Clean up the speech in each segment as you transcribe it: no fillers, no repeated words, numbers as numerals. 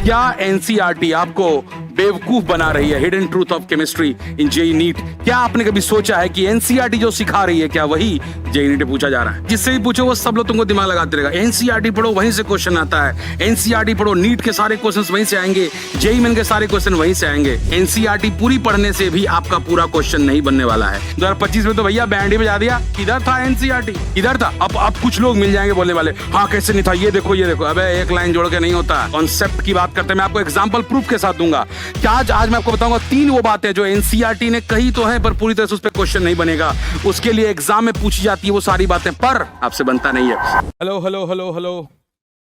क्या एनसीईआरटी आपको बेवकूफ बना रही है? Hidden truth of chemistry in JEE NEET. क्या आपने कभी सोचा है कि एनसीईआरटी जो सिखा रही है क्या वही जेई नीट पूछा जा रहा है? जिससे भी पूछो वो सब लोग तुमको दिमाग लगाते रहेगा। एनसीईआरटी पढ़ो, वहीं से क्वेश्चन आता है। एनसीईआरटी पढ़ो, नीट के सारे क्वेश्चन वहीं से आएंगे, जेई मेन के सारे क्वेश्चन वहीं से आएंगे। एनसीईआरटी पूरी पढ़ने से भी आपका पूरा क्वेश्चन नहीं बनने वाला है। 2025 में तो भैया बैंड ही बजा दिया। किधर था एनसीईआरटी? किधर था? अब कुछ लोग मिल जाएंगे बोलने वाले, हाँ कैसे नहीं था, ये देखो ये देखो। अबे एक लाइन जोड़ के नहीं होता। कॉन्सेप्ट की बात करते हैं, मैं आपको एग्जांपल प्रूफ के साथ दूंगा। क्या आज मैं आपको बताऊंगा 3 वो बातें जो एनसीईआरटी ने कही तो है पर पूरी तरह से उस पर क्वेश्चन नहीं बनेगा। उसके लिए एग्जाम में पूछी जाती है वो सारी बातें, पर आपसे बनता नहीं है। Hello hello hello hello,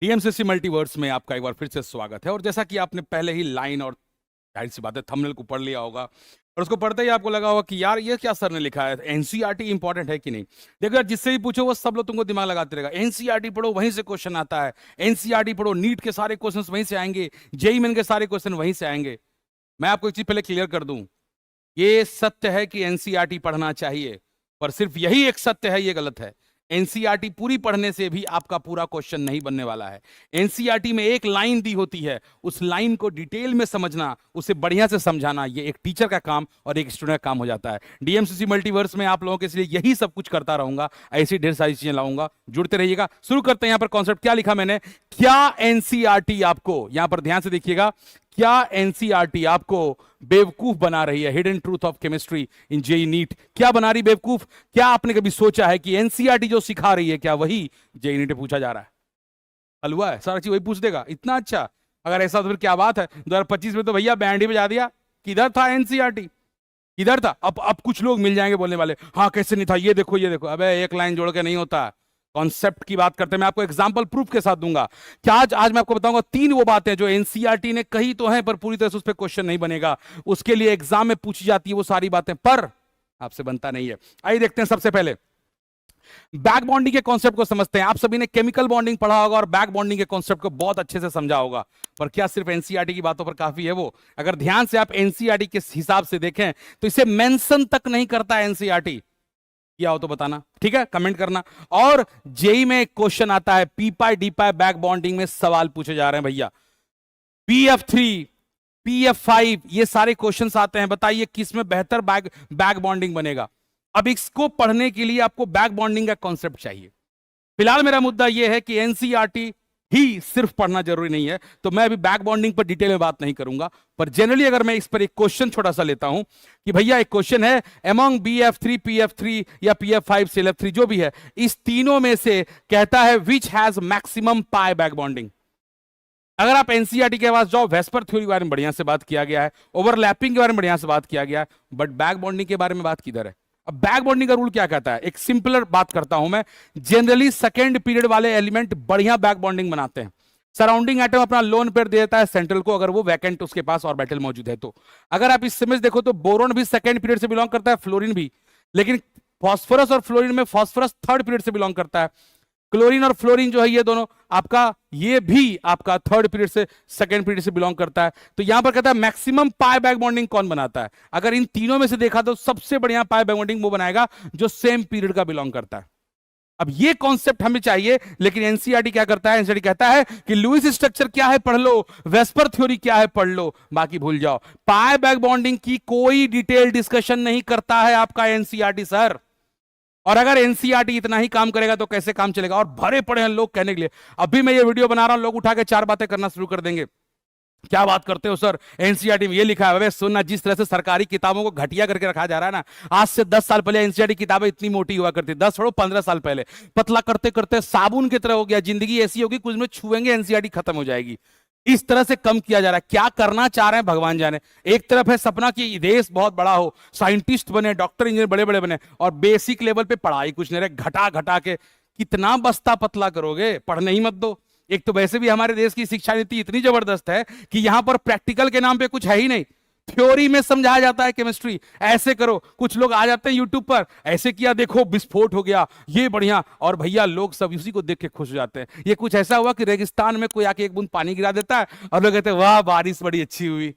DMCC multiverse में आपका एक बार फिर से स्वागत है। और जैसा कि आपने पहले ही लाइन और जाहिर सी बात है थंबनेल को पढ़ लिया होगा और उसको पढ़ते ही आपको लगा होगा कि यार ये क्या सर ने लिखा है, एनसीईआरटी इंपॉर्टेंट है कि नहीं। देखो यार, जिससे भी पूछो वो सब लोग तुमको दिमाग लगाते रहेगा। एनसीईआरटी पढ़ो, वहीं से क्वेश्चन आता है। एनसीईआरटी पढ़ो, नीट के सारे क्वेश्चन वहीं से आएंगे, जेई मेन के सारे क्वेश्चन वहीं से आएंगे। मैं आपको एक चीज पहले क्लियर कर दूं, ये सत्य है कि एनसीईआरटी पढ़ना चाहिए, पर सिर्फ यही एक सत्य है, ये गलत है। एनसीईआरटी पूरी पढ़ने से भी आपका पूरा क्वेश्चन नहीं बनने वाला है। एनसीईआरटी में एक लाइन दी होती है, उस लाइन को डिटेल में समझना, उसे बढ़िया से समझाना, ये एक टीचर का काम और एक स्टूडेंट का काम हो जाता है। डीएमसीसी मल्टीवर्स में आप लोगों के लिए यही सब कुछ करता रहूंगा, ऐसी ढेर सारी चीजें लाऊंगा, जुड़ते रहिएगा। शुरू करते हैं। यहां पर कॉन्सेप्ट क्या लिखा मैंने, क्या एनसीईआरटी आपको, यहां पर ध्यान से देखिएगा, क्या एनसीईआरटी आपको बेवकूफ बना रही है? Hidden truth of chemistry in JEE NEET. क्या बना रही बेवकूफ? क्या आपने कभी सोचा है कि एनसीईआरटी जो सिखा रही है क्या वही जेई नीट पूछा जा रहा है? हलवा है, सारा चीज वही पूछ देगा। इतना अच्छा, अगर ऐसा तो फिर क्या बात है। 2025 में तो भैया बैंड ही बजा दिया। किधर था एनसीईआरटी? किधर था? अब कुछ लोग मिल जाएंगे बोलने वाले, हाँ कैसे नहीं था, ये देखो ये देखो। अबे एक लाइन जोड़ के नहीं होता। कॉन्सेप्ट की बात करते हैं, मैं आपको एग्जांपल प्रूफ के साथ दूंगा। क्या आज मैं आपको बताऊंगा 3 वो बातें जो एनसीईआरटी ने कही तो है पर पूरी तरह से उस पर क्वेश्चन नहीं बनेगा। उसके लिए एग्जाम में पूछी जाती है वो सारी बातें, पर आपसे बनता नहीं है। आइए देखते हैं। सबसे पहले बैक बॉन्डिंग के कॉन्सेप्ट को समझते हैं। आप सभी ने केमिकल बॉन्डिंग पढ़ा होगा और बैक बॉन्डिंग के कॉन्सेप्ट को बहुत अच्छे से समझा होगा, पर क्या सिर्फ एनसीईआरटी की बातों पर काफी है वो? अगर ध्यान से आप एनसीईआरटी के हिसाब से देखें तो इसे मेंशन तक नहीं करता एनसीईआरटी। किया हो तो बताना, ठीक है, कमेंट करना। और जेई में एक क्वेश्चन आता है, पी पाई डी पाई बैक बॉन्डिंग में सवाल पूछे जा रहे हैं भैया। पीएफ3, पीएफ5, ये सारे क्वेश्चंस आते हैं। बताइए किस में बेहतर बैक बॉन्डिंग बनेगा? अब इसको पढ़ने के लिए आपको बैक बॉन्डिंग का कॉन्सेप्ट चाहिए। फिलहाल मेरा मुद्दा यह है कि एनसीईआरटी ही सिर्फ पढ़ना जरूरी नहीं है, तो मैं अभी बैक बॉन्डिंग पर डिटेल में बात नहीं करूंगा। पर जनरली अगर मैं इस पर एक क्वेश्चन छोटा सा लेता हूं कि भैया एक क्वेश्चन है, अमंग बीएफ3, पीएफ3 या पीएफ5, सीएलएफ3 जो भी है, इस तीनों में से कहता है which has maximum pi back bonding. अगर आप एनसीईआरटी के पास जाओ, वेस्पर थ्योरी के बारे में बढ़िया से बात किया गया है, ओवरलैपिंग के बारे में बढ़िया से बात किया गया है, बट बैक बॉन्डिंग के बारे में बात किधर है? अब बैक बॉन्डिंग का रूल क्या कहता है? एक सिंपलर बात करता हूं मैं। जनरली सेकेंड पीरियड वाले एलिमेंट बढ़िया बैक बॉन्डिंग बनाते हैं। सराउंडिंग एटम अपना लोन पेयर दे देता है सेंट्रल को, अगर वो वैकेंट उसके पास ऑर्बिटल मौजूद है तो। अगर आप इस समय देखो तो बोरोन भी सेकेंड पीरियड से बिलोंग करता है, फ्लोरीन भी, लेकिन फॉस्फोरस और फ्लोरीन में फॉस्फोरस थर्ड पीरियड से बिलोंग करता है। क्लोरीन और फ्लोरीन जो है ये दोनों आपका, ये भी आपका थर्ड पीरियड से सेकंड पीरियड से बिलोंग करता है। तो यहां पर कहता है मैक्सिमम पाई बैक बॉन्डिंग कौन बनाता है? अगर इन तीनों में से देखा तो सबसे बढ़िया पाई बैक बॉन्डिंग वो बनाएगा जो सेम पीरियड का बिलोंग करता है। अब ये कॉन्सेप्ट हमें चाहिए, लेकिन एनसीईआरटी क्या करता है? एनसीईआरटी कहता है कि लुईस स्ट्रक्चर क्या है पढ़ लो, वेस्पर थ्योरी क्या है पढ़ लो, बाकी भूल जाओ। पाई बैक बॉन्डिंग की कोई डिटेल डिस्कशन नहीं करता है आपका एनसीईआरटी सर। और अगर एनसीईआरटी इतना ही काम करेगा तो कैसे काम चलेगा? और भरे पड़े हैं लोग कहने के लिए। अभी मैं ये वीडियो बना रहा हूं, लोग उठा के 4 बातें करना शुरू कर देंगे। क्या बात करते हो सर, एनसीईआरटी में ये लिखा है। सुनना, जिस तरह से सरकारी किताबों को घटिया करके रखा जा रहा है ना, आज से 10 साल पहले एनसीईआरटी किताबें इतनी मोटी हुआ करती, 10 छोड़ो 15 साल पहले, पतला करते करते साबुन की तरह हो गया। जिंदगी ऐसी होगी कुछ में छुएंगे एनसीईआरटी खत्म हो जाएगी। इस तरह से कम किया जा रहा है। क्या करना चाह रहे हैं भगवान जाने। एक तरफ है सपना कि देश बहुत बड़ा हो, साइंटिस्ट बने, डॉक्टर इंजीनियर बड़े बड़े बने, और बेसिक लेवल पे पढ़ाई कुछ नहीं रहे, घटा घटा के कितना बस्ता पतला करोगे? पढ़ने ही मत दो। एक तो वैसे भी हमारे देश की शिक्षा नीति इतनी जबरदस्त है कि यहां पर प्रैक्टिकल के नाम पे कुछ है ही नहीं। थ्योरी में समझाया जाता है केमिस्ट्री, ऐसे करो। कुछ लोग आ जाते हैं यूट्यूब पर, ऐसे किया देखो विस्फोट हो गया, ये बढ़िया, और भैया लोग सब उसी को देख के खुश हो जाते हैं। ये कुछ ऐसा हुआ कि रेगिस्तान में कोई आके एक बूंद पानी गिरा देता है और लोग कहते हैं वाह बारिश बड़ी अच्छी हुई।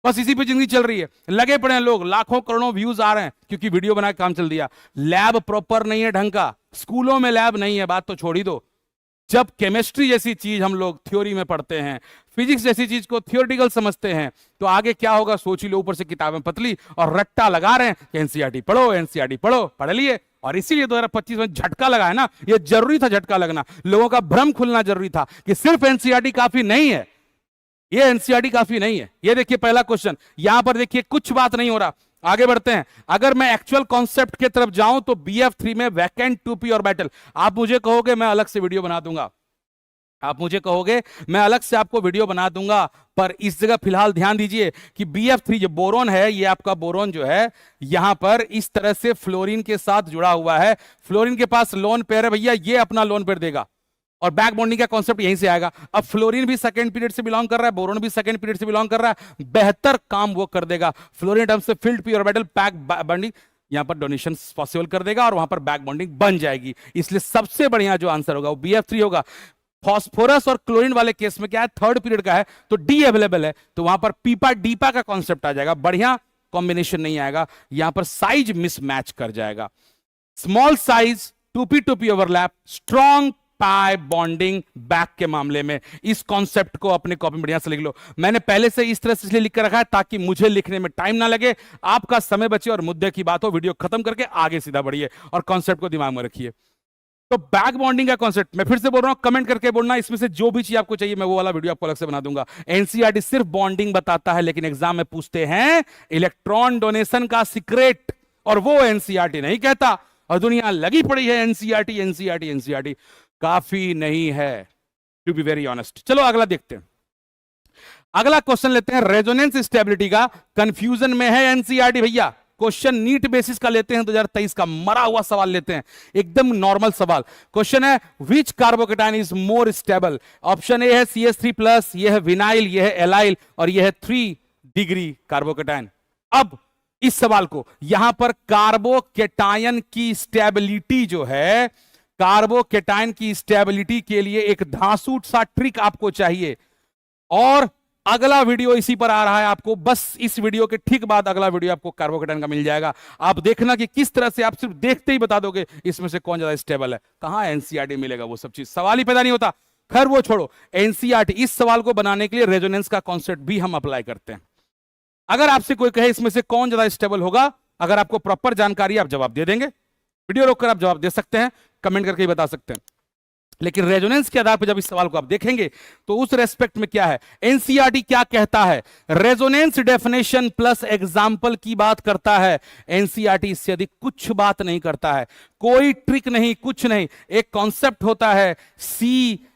बस इसी पे जिंदगी चल रही है। लगे पड़े हैं लोग, लाखों करोड़ों व्यूज आ रहे हैं क्योंकि वीडियो बना के काम चल दिया। लैब प्रॉपर नहीं है ढंग का, स्कूलों में लैब नहीं है, बात तो छोड़ ही दो। जब केमिस्ट्री जैसी चीज हम लोग थ्योरी में पढ़ते हैं, फिजिक्स जैसी चीज को थियोरेटिकल समझते हैं, तो आगे क्या होगा सोच ही लो। ऊपर से किताबें पतली और रट्टा लगा रहे हैं कि एनसीईआरटी पढ़ो, एनसीईआरटी पढ़ो, पढ़ लिए। और इसीलिए 2025 में झटका लगा है ना, ये जरूरी था झटका लगना, लोगों का भ्रम खुलना जरूरी था कि सिर्फ एनसीईआरटी काफी नहीं है, ये एनसीईआरटी काफी नहीं है। ये देखिए पहला क्वेश्चन, यहां पर देखिए कुछ बात नहीं हो रहा। आगे बढ़ते हैं। अगर मैं एक्चुअल कॉन्सेप्ट की तरफ जाऊं तो BF3 में वैकेंट 2P ऑर्बिटल, आप मुझे कहोगे मैं अलग से वीडियो बना दूंगा, आप मुझे कहोगे मैं अलग से आपको वीडियो बना दूंगा, पर इस जगह फिलहाल ध्यान दीजिए कि BF3 जो बोरोन है, ये आपका बोरोन जो है यहां पर इस तरह से फ्लोरीन के साथ जुड़ा हुआ है। फ्लोरीन के पास लोन पेयर है भैया, ये अपना लोन पेयर देगा और बैक बॉन्डिंग का कॉन्सेप्ट यहीं से आएगा। अब फ्लोरीन भी सेकंड पीरियड से बिलोंग कर रहा है, बोरोन भी सेकंड पीरियड से बिलोंग कर रहा है, बेहतर काम वो कर देगा। फ्लोरीन टर्म से field P orbital back bonding यहां पर डोनेशन पॉसिबल कर देगा और वहां पर बैक बॉन्डिंग बन जाएगी। इसलिए सबसे बढ़िया जो आंसर होगा वो BF3 होगा। फॉस्फोरस और क्लोरीन वाले केस में क्या है, थर्ड पीरियड का है तो डी अवेलेबल है, तो वहां पर पीपा डीपा का कॉन्सेप्ट आ जाएगा, बढ़िया कॉम्बिनेशन नहीं आएगा, यहां पर साइज मिसमैच कर जाएगा। Small size 2p overlap, strong pi bonding back के मामले में, इस कॉन्सेप्ट को अपने कॉपी में बढ़िया से लिख लो। मैंने पहले से इस तरह से इसलिए लिख कर रखा है ताकि मुझे लिखने में टाइम ना लगे, आपका समय बचे और मुद्दे की बात हो। वीडियो खत्म करके आगे सीधा बढ़िए और कॉन्सेप्ट को दिमाग में रखिए। तो बैक बॉन्डिंग का कॉन्सेप्ट मैं फिर से बोल रहा हूं, कमेंट करके बोलना, इसमें से जो भी चीज आपको चाहिए मैं वो वाला वीडियो आपको अलग से बना दूंगा। एनसीईआरटी सिर्फ बॉन्डिंग बताता है, लेकिन एग्जाम में पूछते हैं इलेक्ट्रॉन डोनेशन का सीक्रेट, और वो एनसीईआरटी नहीं कहता। और दुनिया लगी पड़ी है एनसीईआरटी एनसीईआरटी एनसीईआरटी, काफी नहीं है, टू बी वेरी ऑनेस्ट। चलो अगला देखते हैं। अगला क्वेश्चन लेते हैं रेजोनेंस स्टेबिलिटी का। कंफ्यूजन में है एनसीईआरटी भैया, क्वेश्चन नीट बेसिस का लेते हैं, 2023 का मरा हुआ सवाल लेते हैं, एकदम नॉर्मल सवाल। क्वेश्चन है which carbocation is more stable. Option A है CH3+, यह है विनाइल, यह है एलाइल और यह है 3 डिग्री कार्बोकेटाइन। अब इस सवाल को यहां पर कार्बोकेटायन की स्टेबिलिटी जो है, कार्बोकेटायन की स्टेबिलिटी के लिए एक धांसू सा ट्रिक आपको चाहिए, और अगला वीडियो इसी पर आ रहा है आपको, बस इस वीडियो के ठीक बाद अगला वीडियो आपको कार्बोकेटायन का मिल जाएगा। आप देखना कि किस तरह से आप सिर्फ देखते ही बता दोगे इसमें से कौन ज्यादा स्टेबल है। कहां एनसीईआरटी मिलेगा वो सब चीज, सवाल ही पैदा नहीं होता। खैर वो छोड़ो, एनसीईआरटी इस सवाल को बनाने के लिए रेजोनेंस का कॉन्सेप्ट भी हम अप्लाई करते हैं। अगर आपसे कोई कहे इसमें से कौन ज्यादा स्टेबल होगा, अगर आपको प्रॉपर जानकारी आप जवाब दे देंगे, वीडियो रोककर आप जवाब दे सकते हैं, कमेंट करके ही बता सकते हैं। लेकिन रेजोनेंस के आधार पर जब इस सवाल को आप देखेंगे तो उस रेस्पेक्ट में क्या है, एनसीईआरटी क्या कहता है, रेजोनेंस डेफिनेशन प्लस एग्जाम्पल की बात करता है। एनसीईआरटी इससे अधिक कुछ बात नहीं करता है, कोई ट्रिक नहीं, कुछ नहीं। एक कॉन्सेप्ट होता है CHHIR,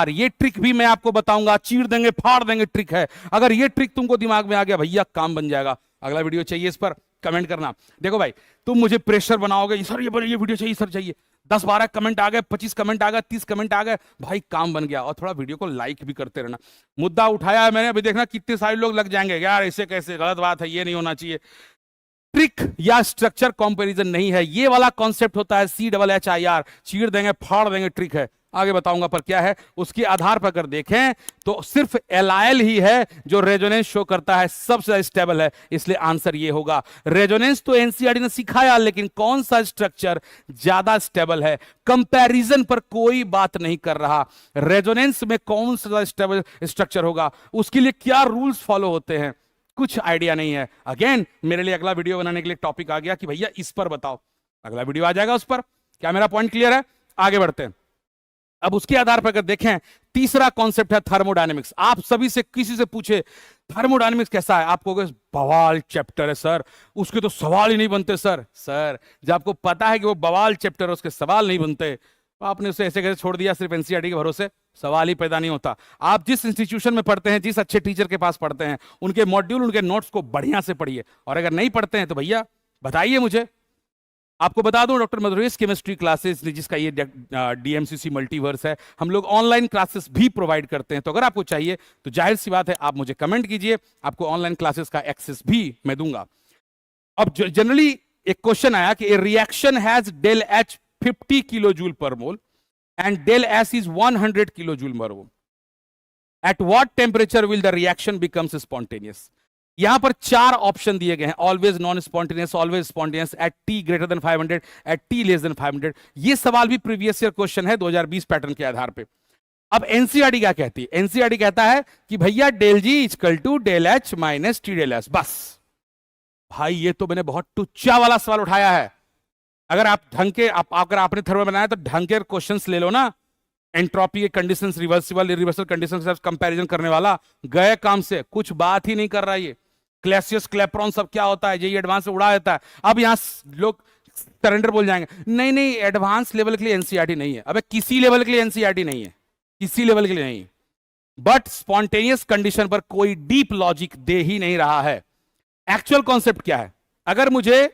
ये ट्रिक भी मैं आपको बताऊंगा, चीर देंगे फाड़ देंगे ट्रिक है। अगर ये ट्रिक तुमको दिमाग में आ गया भैया, काम बन जाएगा। अगला वीडियो चाहिए इस पर, कमेंट करना। देखो भाई, तुम मुझे प्रेशर बनाओगे, सर ये वीडियो चाहिए, सर चाहिए, 10-12 कमेंट आ गए, 25 कमेंट आ गए, 30 कमेंट आ गए, भाई काम बन गया। और थोड़ा वीडियो को लाइक भी करते रहना। मुद्दा उठाया है मैंने, अभी देखना कितने सारे लोग लग जाएंगे, यार ऐसे कैसे, गलत बात है, ये नहीं होना चाहिए। ट्रिक या स्ट्रक्चर कंपैरिजन नहीं है, ये वाला कॉन्सेप्ट होता है CHHIR, चीर देंगे फाड़ देंगे ट्रिक है। आगे बताऊंगा पर क्या है, उसके आधार पर अगर देखें तो सिर्फ एलाइल ही है जो रेजोनेंस शो करता है, सबसे स्टेबल है, इसलिए आंसर ये होगा। रेजोनेंस तो एनसीईआरटी ने सिखाया, लेकिन कौन सा स्ट्रक्चर ज्यादा स्टेबल है, कंपैरिजन पर कोई बात नहीं कर रहा। रेजोनेंस में कौन सा स्टेबल स्ट्रक्चर होगा, उसके लिए क्या रूल्स फॉलो होते हैं, कुछ आइडिया नहीं है। अगेन मेरे लिए अगला वीडियो बनाने के लिए टॉपिक आ गया कि भैया इस पर बताओ, अगला वीडियो आ जाएगा उस पर। क्या मेरा पॉइंट क्लियर है? आगे बढ़ते हैं। अब उसके आधार पर अगर देखें, तीसरा कॉन्सेप्ट है थर्मोडायनेमिक्स। आप सभी से किसी से पूछे थर्मोडायनेमिक्स कैसा है, आपको बवाल चैप्टर है सर, उसके तो सवाल ही नहीं बनते सर। सर जब आपको पता है कि वो बवाल चैप्टर है, उसके सवाल नहीं बनते, तो आपने उसे ऐसे कैसे छोड़ दिया सिर्फ एनसीईआरटी के भरोसे, सवाल ही पैदा नहीं होता। आप जिस इंस्टीट्यूशन में पढ़ते हैं, जिस अच्छे टीचर के पास पढ़ते हैं, उनके मॉड्यूल, उनके नोट्स को बढ़िया से पढ़िए, और अगर नहीं पढ़ते हैं तो भैया बताइए मुझे। आपको बता दूं, डॉक्टर मधुरेश केमिस्ट्री क्लासेस, जिसका ये DMCC मल्टीवर्स है, हम लोग ऑनलाइन क्लासेस भी प्रोवाइड करते हैं। तो अगर आपको चाहिए तो जाहिर सी बात है आप मुझे कमेंट कीजिए, आपको ऑनलाइन क्लासेस का एक्सेस भी मैं दूंगा। अब जनरली एक क्वेश्चन आया कि a reaction has del H 50 kilojoule per mole and del S is 100 kilojoule per mole, at what temperature will the reaction becomes spontaneous. यहां पर 4 ऑप्शन दिए गए हैं, always non spontaneous, always spontaneous, at T greater than 500, at T less than 500। ये सवाल भी previous year question है 2020 pattern के आधार पे। अब एनसीईआरटी क्या कहती है? एनसीईआरटी कहता है कि भैया del G equal to del H minus T del S. बस भाई ये तो मैंने बहुत टुच्चा वाला सवाल उठाया है। अगर आप ढंग के अगर आपने थर्मल बनाया तो ढंग के क्वेश्चंस ले लो ना, एंट्रोपी के कंडीशंस, रिवर्सिबल इरिवर्सिबल कंडीशंस के साथ कंपैरिजन करने वाला, गए काम से कुछ बात ही नहीं कर रहा है ये। क्लैसियस क्लेप्रॉन सब क्या होता है, ये एडवांस से उड़ा देता है। अब यहां लोग सरेंडर बोल जाएंगे, नहीं नहीं एडवांस लेवल के लिए एनसीईआरटी नहीं है। अबे किसी लेवल के लिए एनसीईआरटी नहीं है, किसी लेवल के लिए नहीं। बट स्पॉन्टेनियस कंडीशन पर कोई डीप लॉजिक दे ही नहीं रहा है। एक्चुअल कॉन्सेप्ट क्या है? अगर मुझे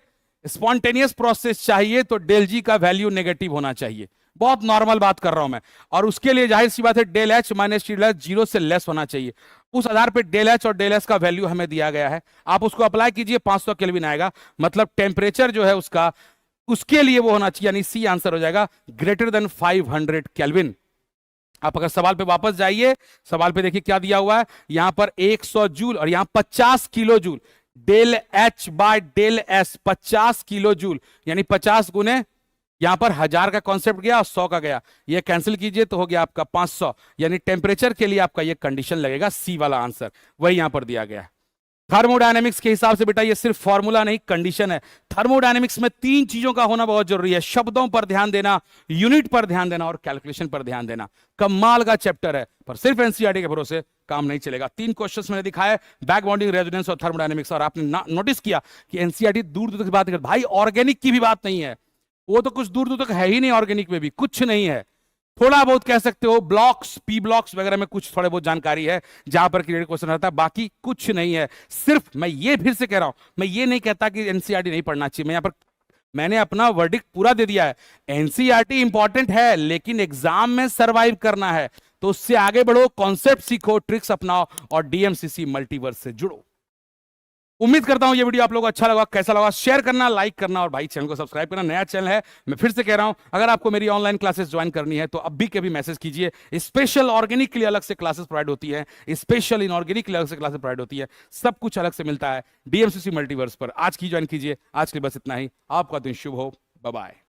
स्पॉन्टेनियस प्रोसेस चाहिए तो डेल जी का वैल्यू नेगेटिव होना चाहिए, बहुत नॉर्मल बात कर रहा हूं मैं। और उसके लिए जाहिर सी बात है del H minus T del H 0 से लेस होना चाहिए। उस आधार पे डेल एच और डेल एस का वैल्यू हमें दिया गया है, आप उसको अप्लाई कीजिए, 500 केल्विन आएगा। मतलब टेम्परेचर जो है उसका, उसके लिए वो होना चाहिए, यानी सी आंसर हो जाएगा ग्रेटर देन 500 केल्विन। आप अगर सवाल पे वापस जाइए, सवाल पे देखिए क्या दिया हुआ है, यहां पर 100 जूल और यहां 50 kilo joule. Del H by del S 50 kilo joule, यानी 50 गुने यहां पर 1000 का कॉन्सेप्ट गया और 100 का गया, ये कैंसिल कीजिए तो हो गया आपका 500। यानी टेम्परेचर के लिए आपका ये कंडीशन लगेगा, सी वाला आंसर वही यहां पर दिया गया है। थर्मोडायनेमिक्स के हिसाब से बेटा ये सिर्फ फॉर्मूला नहीं, कंडीशन है। थर्मोडायनेमिक्स में 3 चीजों का होना बहुत जरूरी है, शब्दों पर ध्यान देना, यूनिट पर ध्यान देना और कैलकुलेशन पर ध्यान देना। कमाल का चैप्टर है, पर सिर्फ एनसीईआरटी के भरोसे काम नहीं चलेगा। 3 क्वेश्चंस मैंने दिखाए, बैक बॉन्डिंग, रेजोनेंस और थर्मोडायनेमिक्स, और आपने नोटिस किया कि एनसीईआरटी दूर दूर तक बात नहीं करती। भाई ऑर्गेनिक की भी बात नहीं है, वो तो कुछ दूर दूर तक है ही नहीं, ऑर्गेनिक में भी कुछ नहीं है। थोड़ा बहुत कह सकते हो ब्लॉक्स, पी ब्लॉक्स वगैरह में कुछ थोड़े बहुत जानकारी है जहां पर क्रिएटिव क्वेश्चन रहता है, बाकी कुछ नहीं है। सिर्फ मैं ये फिर से कह रहा हूं, मैं ये नहीं कहता कि एनसीईआरटी नहीं पढ़ना चाहिए, मैं यहां पर मैंने अपना वर्डिक्ट पूरा दे दिया है। एनसीईआरटी इंपॉर्टेंट है, लेकिन एग्जाम में सरवाइव करना है तो उससे आगे बढ़ो, कॉन्सेप्ट सीखो, ट्रिक्स अपनाओ और डीएमसीसी मल्टीवर्स से जुड़ो। उम्मीद करता हूं ये वीडियो आप लोगों को अच्छा लगा। कैसा लगा शेयर करना, लाइक करना और भाई चैनल को सब्सक्राइब करना, नया चैनल है। मैं फिर से कह रहा हूं, अगर आपको मेरी ऑनलाइन क्लासेस ज्वाइन करनी है तो अभी के भी मैसेज कीजिए। स्पेशल ऑर्गेनिक के लिए अलग से क्लासेस प्रोवाइड होती है, स्पेशल इनऑर्गेनिक के लिए अलग से क्लासेस प्रोवाइड होती है, सब कुछ अलग से मिलता है डीएमसीसी मल्टीवर्स पर। आज की ज्वाइन कीजिए। आज के लिए बस इतना ही, आपका दिन शुभ हो, बाय बाय।